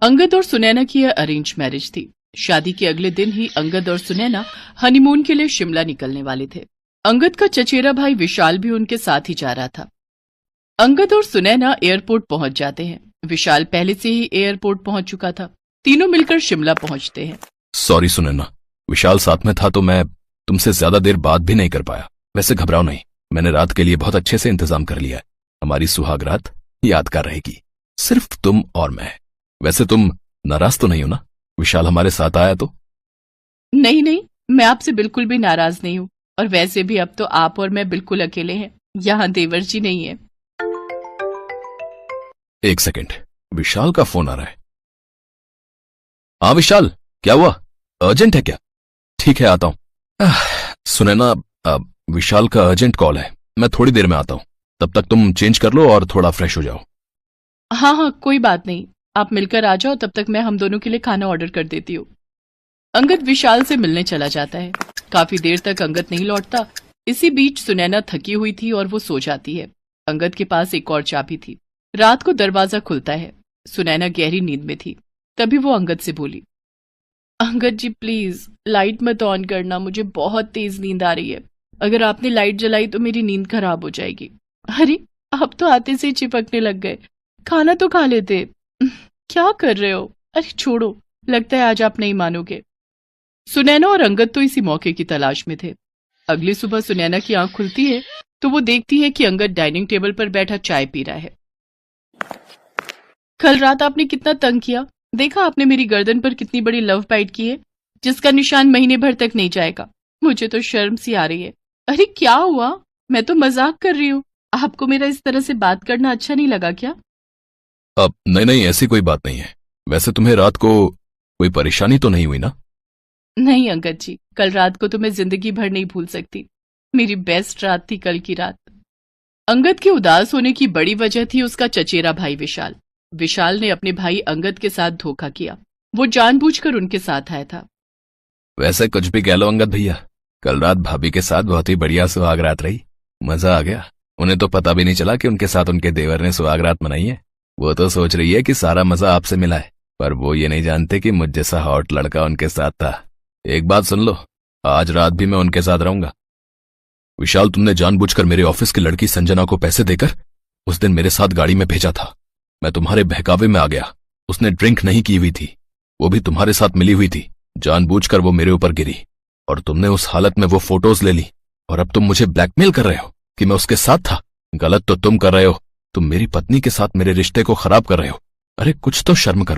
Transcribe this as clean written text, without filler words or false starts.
अंगद और सुनैना की यह अरेंज मैरिज थी। शादी के अगले दिन ही अंगद और सुनैना हनीमून के लिए शिमला निकलने वाले थे। अंगद का चचेरा भाई विशाल भी उनके साथ ही जा रहा था। अंगद और सुनैना एयरपोर्ट पहुंच जाते हैं। विशाल पहले से ही एयरपोर्ट पहुंच चुका था। तीनों मिलकर शिमला पहुंचते हैं। सॉरी सुनैना, विशाल साथ में था तो मैं तुमसे ज्यादा देर बात भी नहीं कर पाया। वैसे घबराओ नहीं, मैंने रात के लिए बहुत अच्छे से इंतजाम कर लिया है। हमारी सुहाग रात यादगार रहेगी, सिर्फ तुम और मैं। वैसे तुम नाराज तो नहीं हो ना, विशाल हमारे साथ आया तो? नहीं, मैं आपसे बिल्कुल भी नाराज नहीं हूँ। और वैसे भी अब तो आप और मैं बिल्कुल अकेले हैं, यहाँ देवर जी नहीं है। एक सेकंड, विशाल का फोन आ रहा है। हाँ विशाल, क्या हुआ? अर्जेंट है क्या? ठीक है, आता हूं। सुनैना, विशाल का अर्जेंट कॉल है, मैं थोड़ी देर में आता हूं। तब तक तुम चेंज कर लो और थोड़ा फ्रेश हो जाओ। हाँ, कोई बात नहीं, आप मिलकर आ जाओ, तब तक मैं हम दोनों के लिए खाना ऑर्डर कर देती हूँ। अंगद विशाल से मिलने चला जाता है। काफी देर तक अंगद नहीं लौटता। इसी बीच सुनैना थकी हुई थी और वो सो जाती है। अंगद के पास एक और चाबी थी। रात को दरवाजा खुलता है। सुनैना गहरी नींद में थी। तभी वो अंगद से बोली, अंगद जी प्लीज लाइट मत ऑन करना, मुझे बहुत तेज नींद आ रही है। अगर आपने लाइट जलाई तो मेरी नींद खराब हो जाएगी। अरे आप तो आते से ही चिपकने लग गए, खाना तो खा लेते। क्या कर रहे हो? अरे छोड़ो, लगता है आज आप नहीं मानोगे। सुनैना और अंगद तो इसी मौके की तलाश में थे। अगली सुबह सुनैना की आंख खुलती है तो वो देखती है कि अंगद डाइनिंग टेबल पर बैठा चाय पी रहा है। कल रात आपने कितना तंग किया, देखा आपने मेरी गर्दन पर कितनी बड़ी लव बाइट की है, जिसका निशान महीने भर तक नहीं जाएगा। मुझे तो शर्म सी आ रही है। अरे क्या हुआ? मैं तो मजाक कर रही हूँ। आपको मेरा इस तरह से बात करना अच्छा नहीं लगा क्या? अब नहीं, ऐसी कोई बात नहीं है। वैसे तुम्हें रात को कोई परेशानी तो नहीं हुई ना? नहीं अंगद जी, कल रात को तो मैं जिंदगी भर नहीं भूल सकती। मेरी बेस्ट रात थी कल की रात। अंगद के उदास होने की बड़ी वजह थी उसका चचेरा भाई विशाल। विशाल ने अपने भाई अंगद के साथ धोखा किया। वो जानबूझकर उनके साथ आया था। वैसे कुछ भी कह लो अंगद भैया, कल रात भाभी के साथ बहुत ही बढ़िया सुहाग रात रही। मजा आ गया। उन्हें तो पता भी नहीं चला कि उनके साथ उनके देवर ने सुहाग रात मनाई है। वो तो सोच रही है कि सारा मजा आपसे मिला है, पर वो ये नहीं जानते कि मुझ जैसा हॉट लड़का उनके साथ था। एक बात सुन लो, आज रात भी मैं उनके साथ रहूंगा। विशाल, तुमने जानबूझकर मेरे ऑफिस की लड़की संजना को पैसे देकर उस दिन मेरे साथ गाड़ी में भेजा था। मैं तुम्हारे बहकावे में आ गया। उसने ड्रिंक नहीं की हुई थी, वो भी तुम्हारे साथ मिली हुई थी। जानबूझकर वो मेरे ऊपर गिरी और तुमने उस हालत में वो फोटोज ले ली। और अब तुम मुझे ब्लैकमेल कर रहे हो कि मैं उसके साथ था। गलत तो तुम कर रहे हो। तुम मेरी पत्नी के साथ मेरे रिश्ते को खराब कर रहे हो। अरे कुछ तो शर्म करो।